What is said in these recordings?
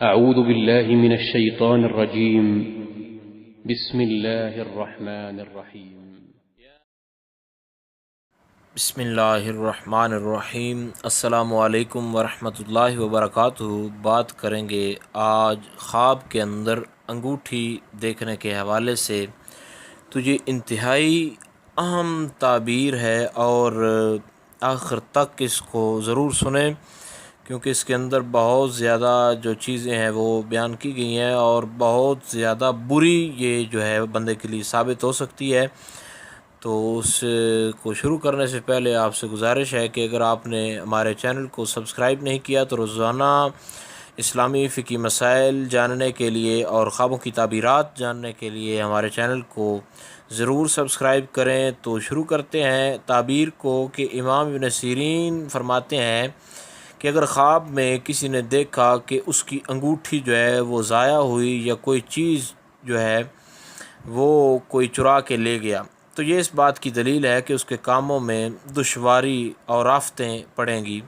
أعوذ بالله من الشيطان الرجيم. بسم الله الرحمن الرحيم. بسم اللہ الرحمن الرحیم۔ السلام علیکم ورحمۃ اللہ وبرکاتہ۔ بات کریں گے آج خواب کے اندر انگوٹھی دیکھنے کے حوالے سے۔ تو یہ انتہائی اہم تعبیر ہے اور آخر تک اس کو ضرور سنیں، کیونکہ اس کے اندر بہت زیادہ جو چیزیں ہیں وہ بیان کی گئی ہیں اور بہت زیادہ بری یہ جو ہے بندے کے لیے ثابت ہو سکتی ہے۔ تو اس کو شروع کرنے سے پہلے آپ سے گزارش ہے کہ اگر آپ نے ہمارے چینل کو سبسکرائب نہیں کیا تو روزانہ اسلامی فقہی مسائل جاننے کے لیے اور خوابوں کی تعبیرات جاننے کے لیے ہمارے چینل کو ضرور سبسکرائب کریں۔ تو شروع کرتے ہیں تعبیر کو کہ امام ابن سیرین فرماتے ہیں کہ اگر خواب میں کسی نے دیکھا کہ اس کی انگوٹھی جو ہے وہ ضائع ہوئی یا کوئی چیز جو ہے وہ کوئی چرا کے لے گیا، تو یہ اس بات کی دلیل ہے کہ اس کے کاموں میں دشواری اور آفتیں پڑیں گی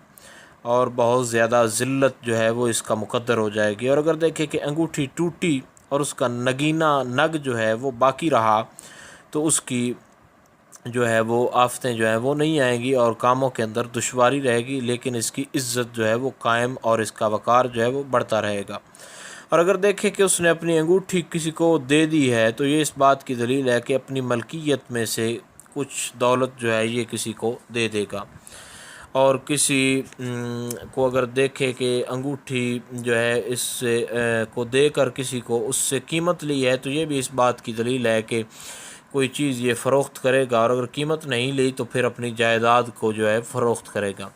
اور بہت زیادہ ذلت جو ہے وہ اس کا مقدر ہو جائے گی۔ اور اگر دیکھیں کہ انگوٹھی ٹوٹی اور اس کا نگینہ نگ جو ہے وہ باقی رہا، تو اس کی جو ہے وہ آفتیں جو ہیں وہ نہیں آئیں گی اور کاموں کے اندر دشواری رہے گی، لیکن اس کی عزت جو ہے وہ قائم اور اس کا وقار جو ہے وہ بڑھتا رہے گا۔ اور اگر دیکھیں کہ اس نے اپنی انگوٹھی کسی کو دے دی ہے، تو یہ اس بات کی دلیل ہے کہ اپنی ملکیت میں سے کچھ دولت جو ہے یہ کسی کو دے دے گا۔ اور کسی کو اگر دیکھے کہ انگوٹھی جو ہے اس سے کو دے کر کسی کو اس سے قیمت لی ہے، تو یہ بھی اس بات کی دلیل ہے کہ کوئی چیز یہ فروخت کرے گا، اور اگر قیمت نہیں لی تو پھر اپنی جائیداد کو جو ہے فروخت کرے گا۔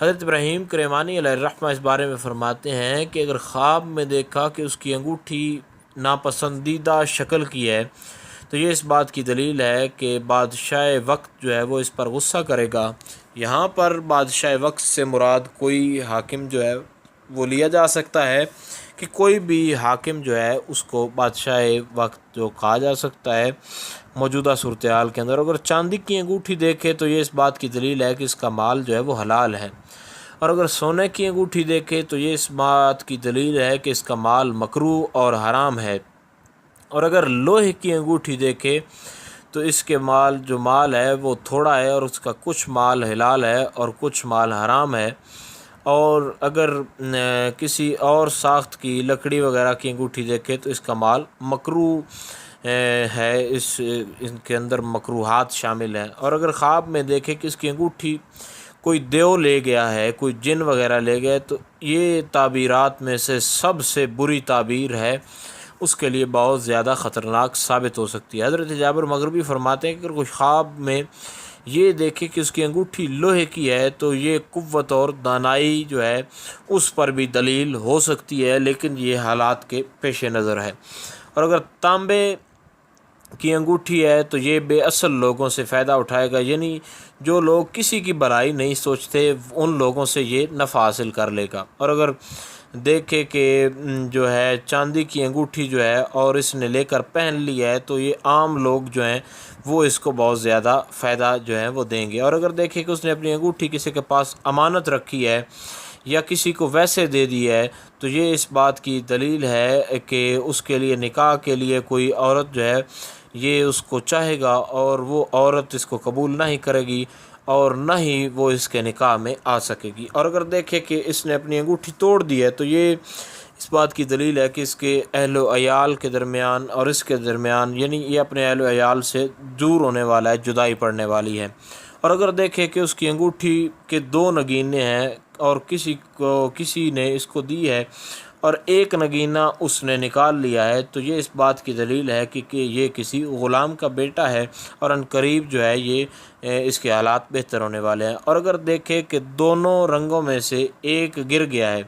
حضرت ابراہیم کرمانی علیہ الرحمہ اس بارے میں فرماتے ہیں کہ اگر خواب میں دیکھا کہ اس کی انگوٹھی ناپسندیدہ شکل کی ہے، تو یہ اس بات کی دلیل ہے کہ بادشاہ وقت جو ہے وہ اس پر غصہ کرے گا۔ یہاں پر بادشاہ وقت سے مراد کوئی حاکم جو ہے وہ لیا جا سکتا ہے کہ کوئی بھی حاکم جو ہے اس کو بادشاہ وقت جو کہا جا سکتا ہے موجودہ صورتحال کے اندر۔ اگر چاندی کی انگوٹھی دیکھے تو یہ اس بات کی دلیل ہے کہ اس کا مال جو ہے وہ حلال ہے، اور اگر سونے کی انگوٹھی دیکھے تو یہ اس بات کی دلیل ہے کہ اس کا مال مکروہ اور حرام ہے، اور اگر لوہے کی انگوٹھی دیکھے تو اس کے مال ہے وہ تھوڑا ہے اور اس کا کچھ مال حلال ہے اور کچھ مال حرام ہے۔ اور اگر کسی اور ساخت کی لکڑی وغیرہ کی انگوٹھی دیکھے تو اس کا مال مکروہ ہے، ان کے اندر مکروہات شامل ہیں۔ اور اگر خواب میں دیکھے کہ اس کی انگوٹھی کوئی دیو لے گیا ہے، کوئی جن وغیرہ لے گئے، تو یہ تعبیرات میں سے سب سے بری تعبیر ہے، اس کے لیے بہت زیادہ خطرناک ثابت ہو سکتی ہے۔ حضرت جابر مغربی فرماتے ہیں کہ اگر کوئی خواب میں یہ دیکھے کہ اس کی انگوٹھی لوہے کی ہے تو یہ قوت اور دانائی جو ہے اس پر بھی دلیل ہو سکتی ہے، لیکن یہ حالات کے پیش نظر ہے۔ اور اگر تانبے کی انگوٹھی ہے تو یہ بے اصل لوگوں سے فائدہ اٹھائے گا، یعنی جو لوگ کسی کی بھلائی نہیں سوچتے ان لوگوں سے یہ نفع حاصل کر لے گا۔ اور اگر دیکھے کہ جو ہے چاندی کی انگوٹھی جو ہے اور اس نے لے کر پہن لی ہے تو یہ عام لوگ جو ہیں وہ اس کو بہت زیادہ فائدہ جو ہے وہ دیں گے۔ اور اگر دیکھے کہ اس نے اپنی انگوٹھی کسی کے پاس امانت رکھی ہے یا کسی کو ویسے دے دی ہے، تو یہ اس بات کی دلیل ہے کہ اس کے لیے نکاح کے لیے کوئی عورت جو ہے یہ اس کو چاہے گا اور وہ عورت اس کو قبول نہیں کرے گی اور نہ ہی وہ اس کے نکاح میں آ سکے گی۔ اور اگر دیکھے کہ اس نے اپنی انگوٹھی توڑ دی ہے تو یہ اس بات کی دلیل ہے کہ اس کے اہل و عیال کے درمیان اور اس کے درمیان، یعنی یہ اپنے اہل و عیال سے دور ہونے والا ہے، جدائی پڑنے والی ہے۔ اور اگر دیکھے کہ اس کی انگوٹھی کے دو نگینے ہیں اور کسی نے اس کو دی ہے اور ایک نگینہ اس نے نکال لیا ہے، تو یہ اس بات کی دلیل ہے کہ یہ کسی غلام کا بیٹا ہے اور ان قریب جو ہے یہ اس کے حالات بہتر ہونے والے ہیں۔ اور اگر دیکھے کہ دونوں رنگوں میں سے ایک گر گیا ہے،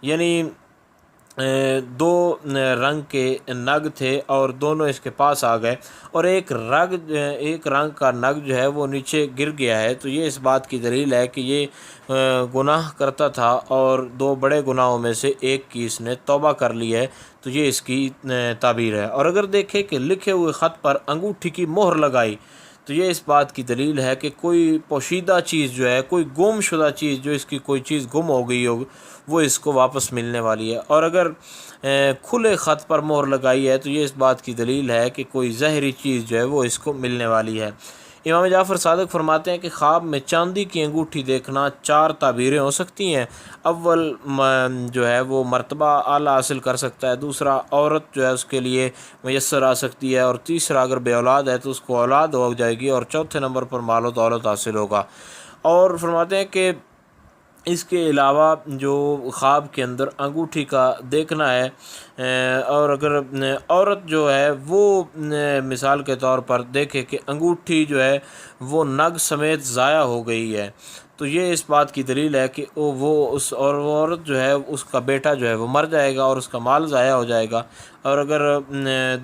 یعنی دو رنگ کے نگ تھے اور دونوں اس کے پاس آ گئے اور ایک رنگ کا نگ جو ہے وہ نیچے گر گیا ہے، تو یہ اس بات کی دلیل ہے کہ یہ گناہ کرتا تھا اور دو بڑے گناہوں میں سے ایک کی اس نے توبہ کر لی ہے، تو یہ اس کی تعبیر ہے۔ اور اگر دیکھے کہ لکھے ہوئے خط پر انگوٹھی کی مہر لگائی تو یہ اس بات کی دلیل ہے کہ کوئی پوشیدہ چیز جو ہے، کوئی گم شدہ چیز، جو اس کی کوئی چیز گم ہو گئی ہو، وہ اس کو واپس ملنے والی ہے۔ اور اگر کھلے خط پر مہر لگائی ہے تو یہ اس بات کی دلیل ہے کہ کوئی زہری چیز جو ہے وہ اس کو ملنے والی ہے۔ امام جعفر صادق فرماتے ہیں کہ خواب میں چاندی کی انگوٹھی دیکھنا 4 تعبیریں ہو سکتی ہیں۔ اول جو ہے وہ مرتبہ اعلیٰ حاصل کر سکتا ہے، دوسرا عورت جو ہے اس کے لیے میسر آ سکتی ہے، اور تیسرا اگر بے اولاد ہے تو اس کو اولاد ہو جائے گی، اور چوتھے نمبر پر مال و دولت حاصل ہوگا۔ اور فرماتے ہیں کہ اس کے علاوہ جو خواب کے اندر انگوٹھی کا دیکھنا ہے، اور اگر عورت جو ہے وہ مثال کے طور پر دیکھے کہ انگوٹھی جو ہے وہ نگ سمیت ضائع ہو گئی ہے، تو یہ اس بات کی دلیل ہے کہ وہ عورت جو ہے اس کا بیٹا جو ہے وہ مر جائے گا اور اس کا مال ضائع ہو جائے گا۔ اور اگر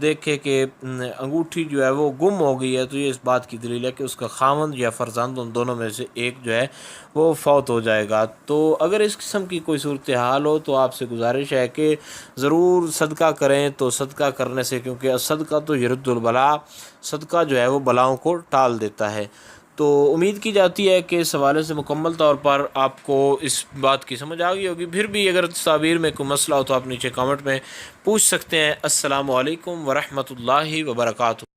دیکھے کہ انگوٹھی جو ہے وہ گم ہو گئی ہے تو یہ اس بات کی دلیل ہے کہ اس کا خاوند یا فرزند ان دونوں میں سے ایک جو ہے وہ فوت ہو جائے گا۔ تو اگر اس قسم کی کوئی صورتحال ہو تو آپ سے گزارش ہے کہ ضرور صدقہ کریں۔ تو صدقہ کرنے سے، کیونکہ صدقہ تو یرد البلا، صدقہ جو ہے وہ بلاؤں کو ٹال دیتا ہے۔ تو امید کی جاتی ہے کہ اس حوالے سے مکمل طور پر آپ کو اس بات کی سمجھ آ گئی ہوگی۔ پھر بھی اگر تعبیر میں کوئی مسئلہ ہو تو آپ نیچے کامنٹ میں پوچھ سکتے ہیں۔ السلام علیکم ورحمۃ اللہ وبرکاتہ۔